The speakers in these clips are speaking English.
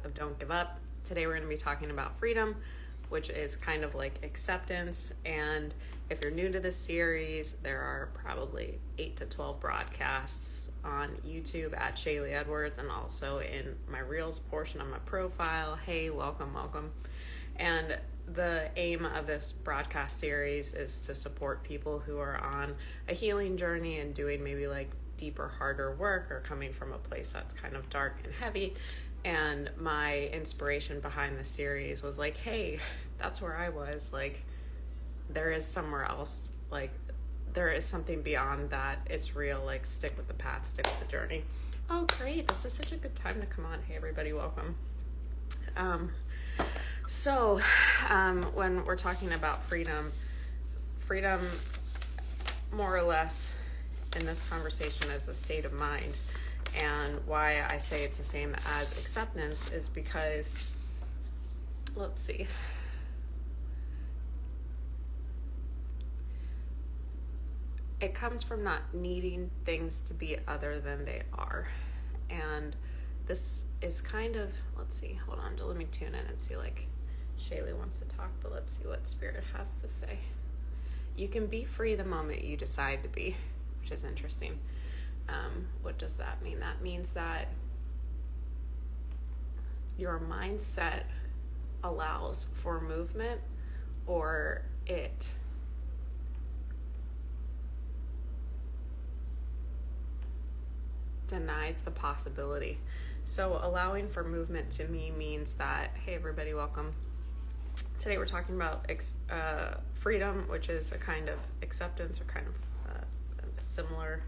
of Don't Give Up. Today we're going to be talking about freedom, which is kind of like acceptance. And if you're new to this series, there are probably 8 to 12 broadcasts on YouTube at Shaylee Edwards and also in my Reels portion of my profile. Hey, welcome. And the aim of this broadcast series is to support people who are on a healing journey and doing maybe like deeper, harder work or coming from a place that's kind of dark and heavy. And my inspiration behind the series was like, hey, that's where I was. Like, there is somewhere else. Like, there is something beyond that. It's real. Like, stick with the path, stick with the journey. Oh, great. This is such a good time to come on. Hey, everybody, welcome. So when we're talking about freedom more or less in this conversation is a state of mind. And why I say it's the same as acceptance is because, let's see. It comes from not needing things to be other than they are. And this is kind of, let's see, hold on, let me tune in and see, like, Shaylee wants to talk, but let's see what Spirit has to say. You can be free the moment you decide to be, which is interesting. What does that mean? That means that your mindset allows for movement, or it denies the possibility. So allowing for movement to me means that, hey everybody, welcome. Today we're talking about freedom, which is a kind of acceptance or kind of similar.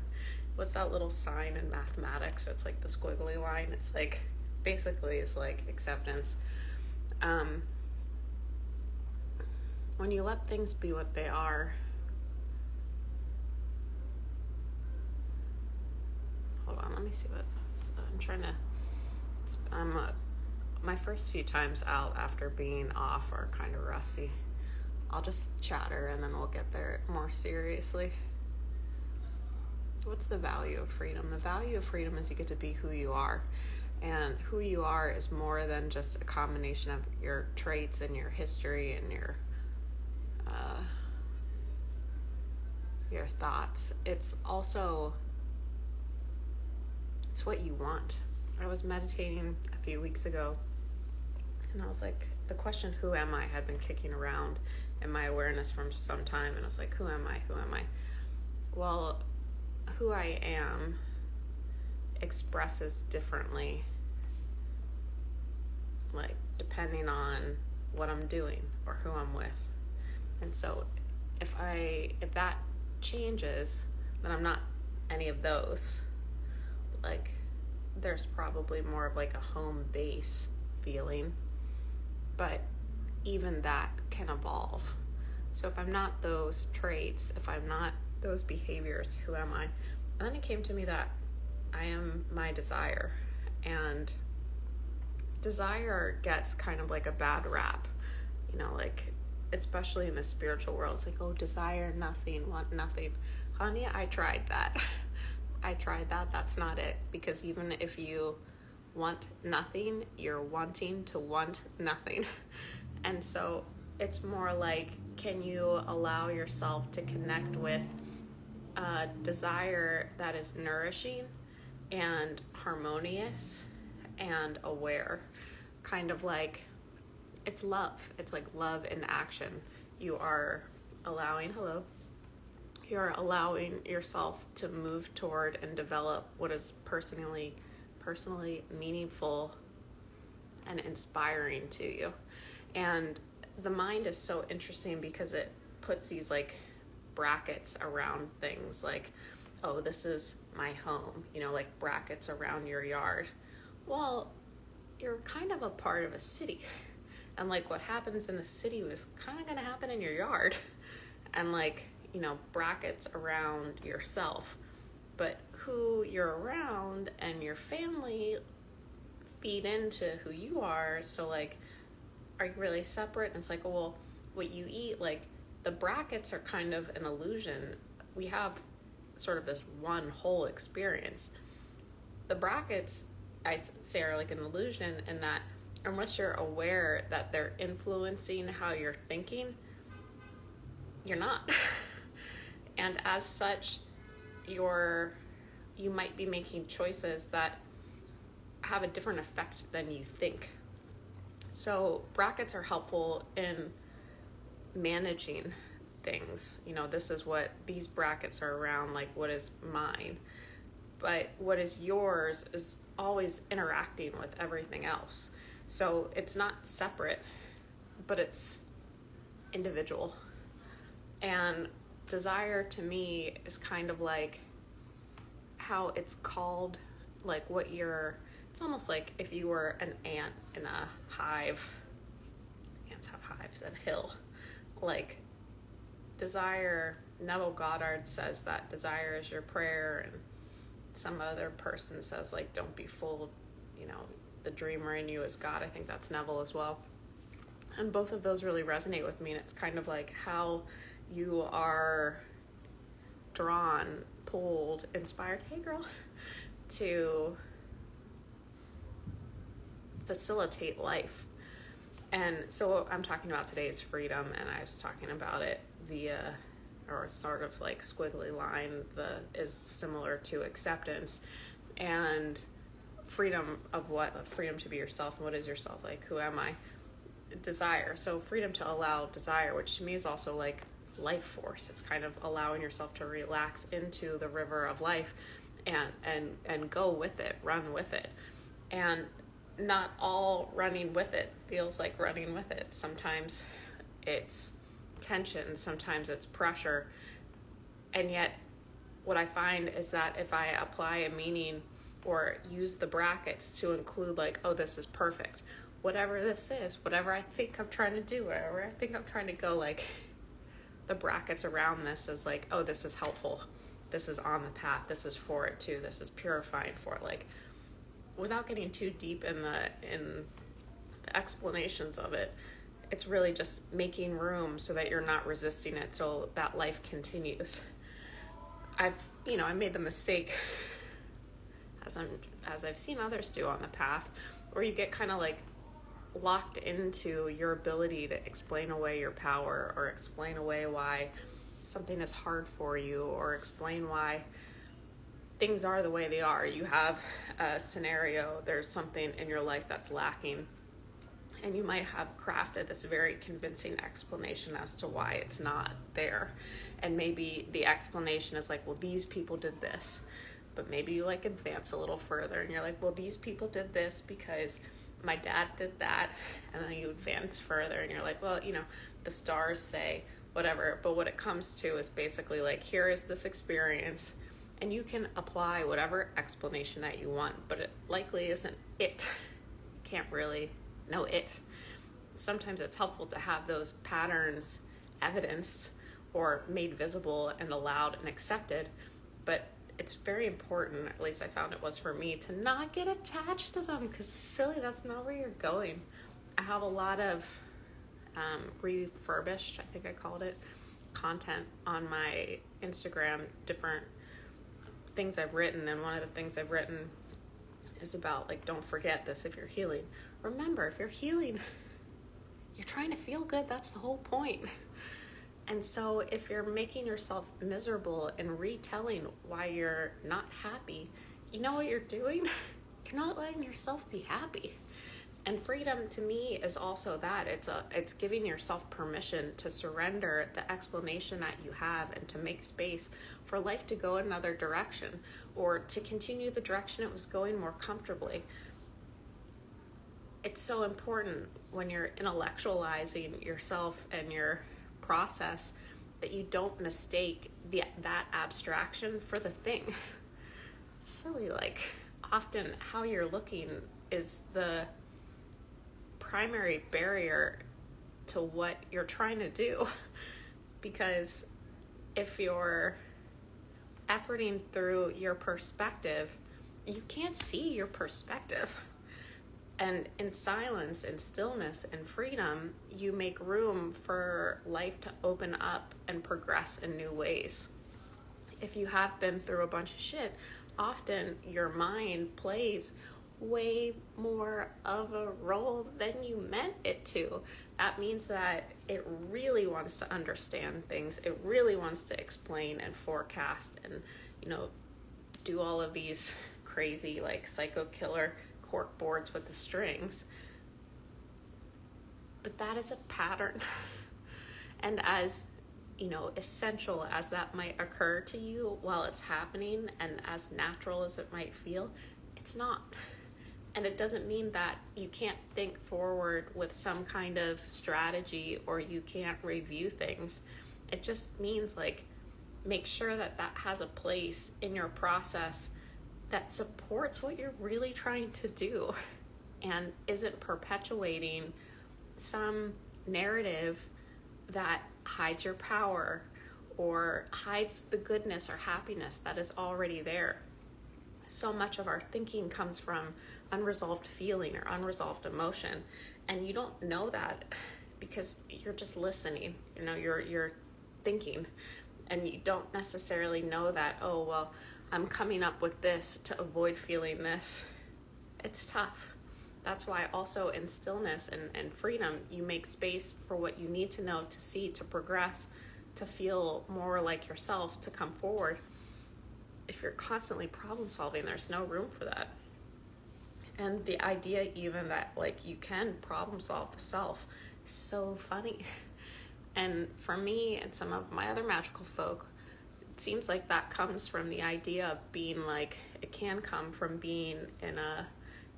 What's that little sign in mathematics? So it's like the squiggly line. It's like, basically it's like acceptance. When you let things be what they are, hold on, let me see what it says. I'm trying to, my first few times out after being off are kind of rusty. I'll just chatter and then we'll get there more seriously. What's the value of freedom? The value of freedom is you get to be who you are. And who you are is more than just a combination of your traits and your history and your thoughts. It's also, it's what you want. I was meditating a few weeks ago and I was like, the question, who am I, had been kicking around in my awareness for some time. And I was like, who am I? Well, who I am expresses differently, like depending on what I'm doing or who I'm with. And so if that changes, then I'm not any of those. Like, there's probably more of like a home base feeling, but even that can evolve. So if I'm not those traits, if I'm not those behaviors, who am I? And then it came to me that I am my desire. And desire gets kind of like a bad rap, you know, like, especially in the spiritual world. It's like, oh, desire nothing, want nothing. Honey, I tried that. That's not it. Because even if you want nothing, you're wanting to want nothing. And so it's more like, can you allow yourself to connect with a desire that is nourishing and harmonious and aware? Kind of like, it's love. It's like love in action. You are allowing yourself to move toward and develop what is personally meaningful and inspiring to you. And the mind is so interesting because it puts these like brackets around things, like, oh, this is my home, you know, like brackets around your yard. Well, you're kind of a part of a city, and like what happens in the city is kind of going to happen in your yard. And like, you know, brackets around yourself, but who you're around and your family feed into who you are. So like, are you really separate? And it's like, well, what you eat, like, the brackets are kind of an illusion. We have sort of this one whole experience. The brackets, I say, are like an illusion in that unless you're aware that they're influencing how you're thinking, you're not. And as such, you might be making choices that have a different effect than you think. So brackets are helpful in managing things. This is what these brackets are around, like what is mine. But what is yours is always interacting with everything else. So it's not separate, but it's individual. And desire to me is kind of like how it's called, like it's almost like if you were an ant in a hive. Ants have hives and hill. Like desire, Neville Goddard says that desire is your prayer, and some other person says, like, don't be fooled, the dreamer in you is God. I think that's Neville as well. And both of those really resonate with me, and it's kind of like how you are drawn, pulled, inspired, hey girl, to facilitate life. And so what I'm talking about today is freedom, and I was talking about it via, or sort of like squiggly line, is similar to acceptance. And freedom of what? Freedom to be yourself. And what is yourself? Like, who am I? Desire. So freedom to allow desire, which to me is also like life force. It's kind of allowing yourself to relax into the river of life and go with it, run with it. And not all running with it feels like running with it. Sometimes it's tension, sometimes it's pressure. And yet what I find is that if I apply a meaning or use the brackets to include, like, oh, this is perfect, whatever this is, whatever I think I'm trying to do, wherever I think I'm trying to go, like, the brackets around this is like, oh, this is helpful, this is on the path, this is for it too, this is purifying for it. Like, without getting too deep in the explanations of it, it's really just making room so that you're not resisting it, so that life continues. I made the mistake, as I've seen others do on the path, where you get kind of like locked into your ability to explain away your power, or explain away why something is hard for you, or explain why things are the way they are. You have a scenario, there's something in your life that's lacking, and you might have crafted this very convincing explanation as to why it's not there. And maybe the explanation is like, well, these people did this. But maybe you like advance a little further and you're like, well, these people did this because my dad did that. And then you advance further and you're like, well, the stars say whatever. But what it comes to is basically like, here is this experience, and you can apply whatever explanation that you want, but it likely isn't it. You can't really know it. Sometimes it's helpful to have those patterns evidenced or made visible and allowed and accepted, but it's very important, at least I found it was for me, to not get attached to them, because silly, that's not where you're going. I have a lot of refurbished, I think I called it, content on my Instagram, different things I've written, and one of the things I've written is about, like, don't forget this if you're healing. Remember, if you're healing, you're trying to feel good. That's the whole point. And so if you're making yourself miserable and retelling why you're not happy, you know what you're doing? You're not letting yourself be happy. And freedom to me is also that. It's giving yourself permission to surrender the explanation that you have and to make space for life to go another direction, or to continue the direction it was going more comfortably. It's so important when you're intellectualizing yourself and your process that you don't mistake that abstraction for the thing. Silly, like, often how you're looking is the primary barrier to what you're trying to do. Because if you're efforting through your perspective, you can't see your perspective. And in silence and stillness and freedom, you make room for life to open up and progress in new ways. If you have been through a bunch of shit, often your mind plays way more of a role than you meant it to. That means that it really wants to understand things. It really wants to explain and forecast and, do all of these crazy, like, psycho killer cork boards with the strings. But that is a pattern. And as, essential as that might occur to you while it's happening, and as natural as it might feel, it's not. And it doesn't mean that you can't think forward with some kind of strategy or you can't review things. It just means, like, make sure that that has a place in your process that supports what you're really trying to do and isn't perpetuating some narrative that hides your power or hides the goodness or happiness that is already there. So much of our thinking comes from unresolved feeling or unresolved emotion, and you don't know that because you're just listening. You're thinking, and you don't necessarily know that, oh, well, I'm coming up with this to avoid feeling this. It's tough. That's why also in stillness and freedom, you make space for what you need to know, to see, to progress, to feel more like yourself, to come forward. If you're constantly problem solving, there's no room for that. And the idea even that, like, you can problem solve the self is so funny. And for me and some of my other magical folk, it seems like that comes from the idea of being, like, it can come from being in a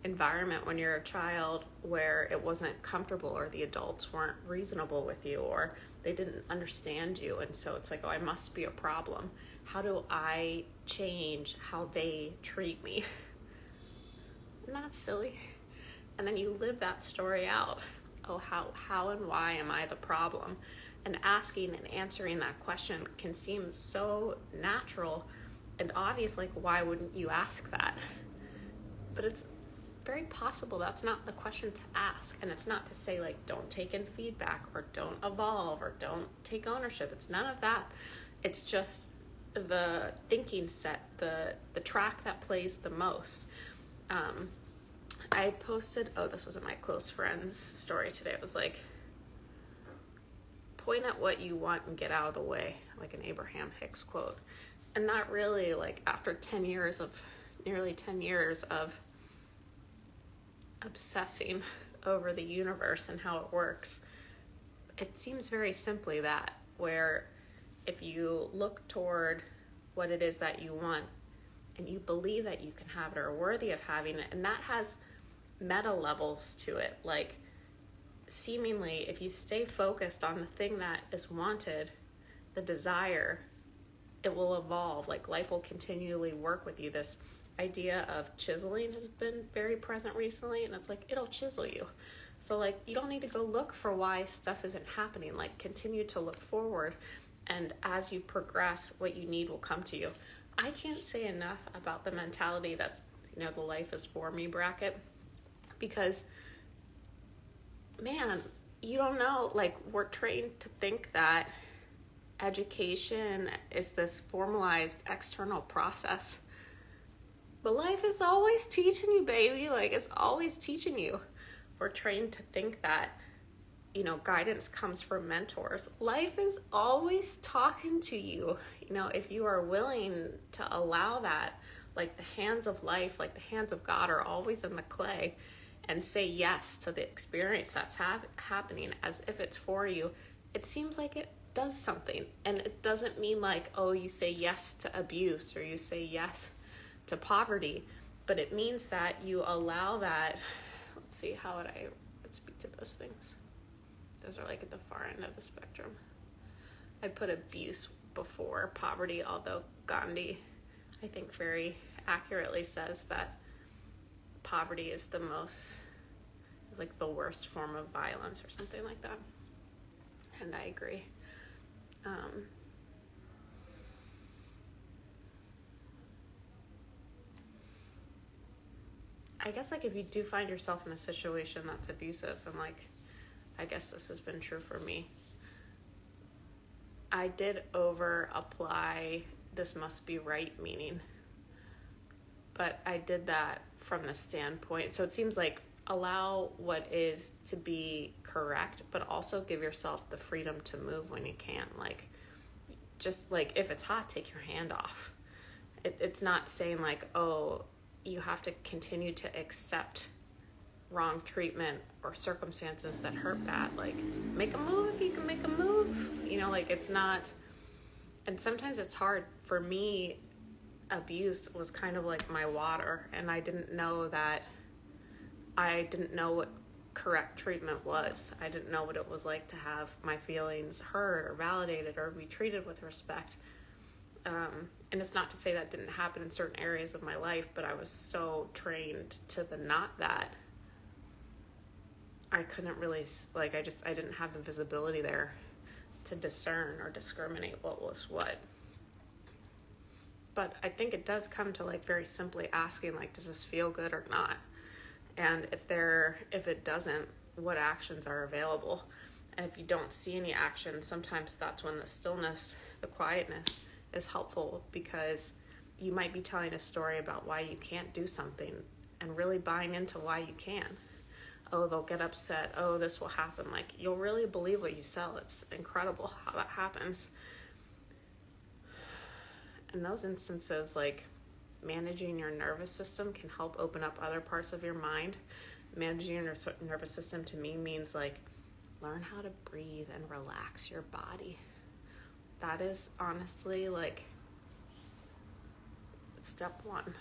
environment when you're a child where it wasn't comfortable, or the adults weren't reasonable with you, or they didn't understand you, and so it's like, oh, I must be a problem. How do I change how they treat me? Not silly. And then you live that story out. Oh, how and why am I the problem? And asking and answering that question can seem so natural and obvious, like, why wouldn't you ask that? But it's very possible that's not the question to ask. And it's not to say, like, don't take in feedback or don't evolve or don't take ownership. It's none of that. It's just the thinking set, the track that plays the most. I posted, this was in my close friend's story today. It was like, point at what you want and get out of the way, like an Abraham Hicks quote. And that really, like, after nearly 10 years of obsessing over the universe and how it works, it seems very simply that, where if you look toward what it is that you want and you believe that you can have it or are worthy of having it, and that has meta levels to it, like, seemingly if you stay focused on the thing that is wanted, the desire, it will evolve. Like, life will continually work with you. This idea of chiseling has been very present recently, and it's like, it'll chisel you. So, like, you don't need to go look for why stuff isn't happening. Like, continue to look forward, and as you progress, what you need will come to you. I can't say enough about the mentality that's, the life is for me bracket, because, man, you don't know, like, we're trained to think that education is this formalized external process. But life is always teaching you, baby. Like, it's always teaching you. We're trained to think that, guidance comes from mentors. Life is always talking to you. If you are willing to allow that, like, the hands of life, like the hands of God, are always in the clay, and say yes to the experience that's happening as if it's for you, it seems like it does something. And it doesn't mean like, oh, you say yes to abuse or you say yes to poverty, but it means that you allow that. Let's see, how would I speak to those things? Those are like at the far end of the spectrum. I'd put abuse before poverty, although Gandhi, I think, very accurately says that poverty is like the worst form of violence or something like that. And I agree. I guess, like, if you do find yourself in a situation that's abusive, and, like, I guess this has been true for me, I did over apply this must be right meaning, but I did that from the standpoint. So it seems like allow what is to be correct, but also give yourself the freedom to move when you can. Like, just like if it's hot, take your hand off. It's not saying like, oh, you have to continue to accept wrong treatment or circumstances that hurt bad. Like, make a move if you can make a move. You know, like, it's not. And sometimes it's hard. For me, abuse was kind of like my water, and I didn't know what correct treatment was. I didn't know what it was like to have my feelings heard or validated or be treated with respect. And it's not to say that didn't happen in certain areas of my life, but I was so trained to the not that I couldn't really, like, I didn't have the visibility there to discern or discriminate what was what. But I think it does come to, like, very simply asking, like, does this feel good or not? And if it doesn't, what actions are available? And if you don't see any action, sometimes that's when the stillness, the quietness is helpful, because you might be telling a story about why you can't do something and really buying into why you can. Oh, they'll get upset. Oh, this will happen. Like, you'll really believe what you sell. It's incredible how that happens. In those instances, like, managing your nervous system can help open up other parts of your mind. Managing your nervous system to me means, like, learn how to breathe and relax your body. That is honestly, like, step one.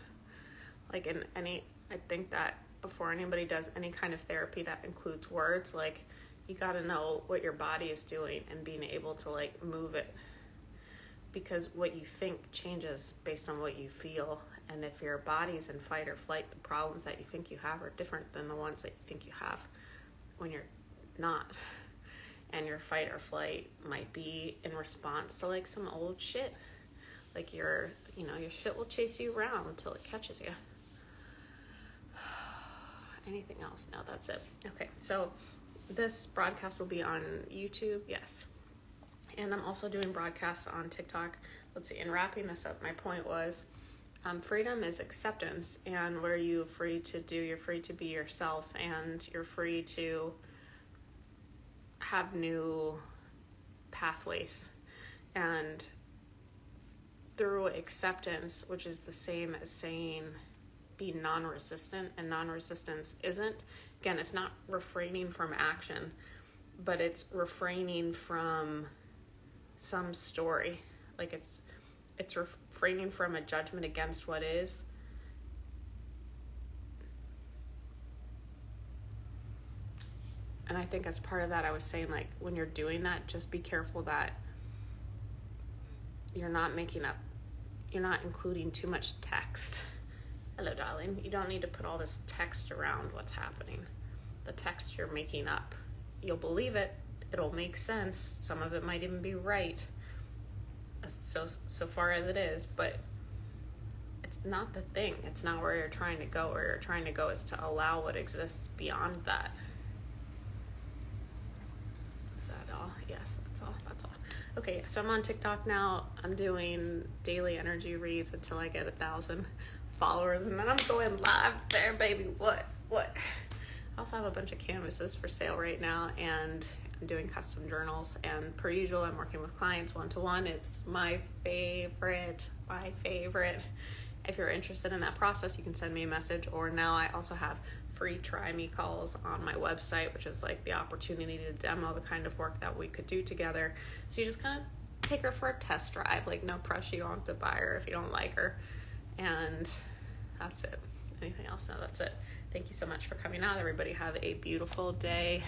Like, I think that before anybody does any kind of therapy that includes words, like, you got to know what your body is doing and being able to, like, move it. Because what you think changes based on what you feel. And if your body's in fight or flight, the problems that you think you have are different than the ones that you think you have when you're not. And your fight or flight might be in response to, like, some old shit. Like, your shit will chase you around until it catches you. Anything else? No, that's it. Okay, so this broadcast will be on YouTube, yes. And I'm also doing broadcasts on TikTok. Let's see, in wrapping this up, my point was, freedom is acceptance. And what are you free to do? You're free to be yourself, and you're free to have new pathways. And through acceptance, which is the same as saying be non-resistant, and non-resistance isn't, again, it's not refraining from action, but it's refraining from some story. Like, it's refraining from a judgment against what is. And I think as part of that, I was saying, like, when you're doing that, just be careful that you're not including too much text. Hello, darling. You don't need to put all this text around what's happening. The text you're making up. You'll believe it. It'll make sense. Some of it might even be right, so far as it is, but it's not the thing. It's not where you're trying to go. Where you're trying to go is to allow what exists beyond that. Is that all? Yes, that's all. Okay, so I'm on TikTok now. I'm doing daily energy reads until I get 1,000 followers, and then I'm going live there, baby. What? I also have a bunch of canvases for sale right now, and I'm doing custom journals, and per usual, I'm working with clients one-to-one. It's my favorite. If you're interested in that process, you can send me a message, or now I also have free try me calls on my website, which is like the opportunity to demo the kind of work that we could do together. So you just kind of take her for a test drive, like, no pressure. You don't have to buy her if you don't like her. And that's it. Anything else? No, that's it. Thank you so much for coming out. Everybody have a beautiful day.